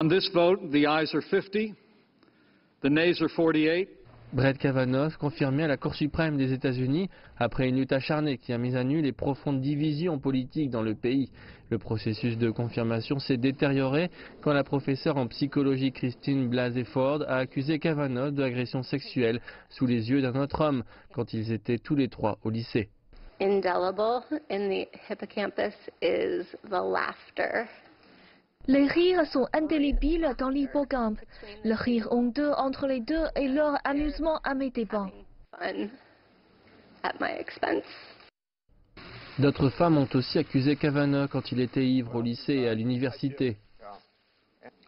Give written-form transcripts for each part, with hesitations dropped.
On this vote, the ayes are 50, the nays are 48. Brett Kavanaugh confirmé à la Cour suprême des États-Unis après une lutte acharnée qui a mis à nu les profondes divisions politiques dans le pays. Le processus de confirmation s'est détérioré quand la professeure en psychologie Christine Blasey Ford a accusé Kavanaugh d'agression sexuelle sous les yeux d'un autre homme quand ils étaient tous les trois au lycée. Indelible in the hippocampus is the laughter. Les rires sont indélébiles dans l'hippocampe. Le rire honteux entre les deux et leur amusement à mes dépens. D'autres femmes ont aussi accusé Kavanaugh quand il était ivre au lycée et à l'université.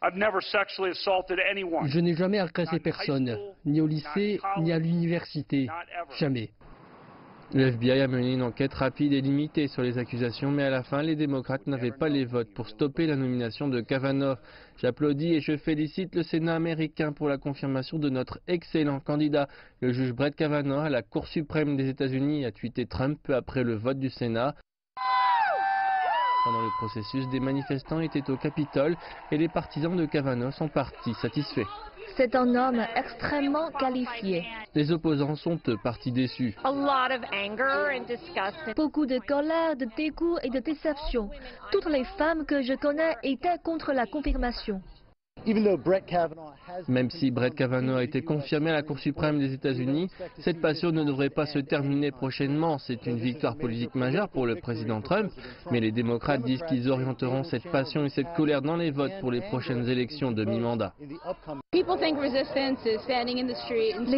Je n'ai jamais agressé personne, ni au lycée, ni à l'université. Jamais. Le FBI a mené une enquête rapide et limitée sur les accusations, mais à la fin, les démocrates n'avaient pas les votes pour stopper la nomination de Kavanaugh. J'applaudis et je félicite le Sénat américain pour la confirmation de notre excellent candidat. Le juge Brett Kavanaugh à la Cour suprême des États-Unis a tweeté Trump peu après le vote du Sénat. Pendant le processus, des manifestants étaient au Capitole et les partisans de Kavanaugh sont partis satisfaits. C'est un homme extrêmement qualifié. Les opposants sont eux partis déçus. Beaucoup de colère, de dégoût et de déception. Toutes les femmes que je connais étaient contre la confirmation. Même si Brett Kavanaugh a été confirmé à la Cour suprême des États-Unis, cette passion ne devrait pas se terminer prochainement. C'est une victoire politique majeure pour le président Trump, mais les démocrates disent qu'ils orienteront cette passion et cette colère dans les votes pour les prochaines élections de mi-mandat. Les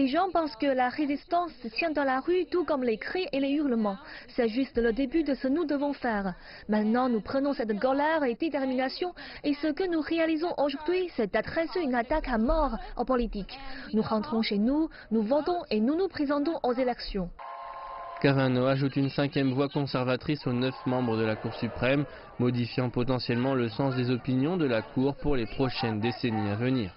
gens pensent que la résistance se tient dans la rue, tout comme les cris et les hurlements. C'est juste le début de ce que nous devons faire. Maintenant, nous prenons cette colère et détermination, et ce que nous réalisons aujourd'hui, c'est d'adresser une attaque à mort en politique. Nous rentrons chez nous, nous votons et nous nous présentons aux élections. Kavanaugh ajoute une cinquième voix conservatrice aux 9 membres de la Cour suprême, modifiant potentiellement le sens des opinions de la Cour pour les prochaines décennies à venir.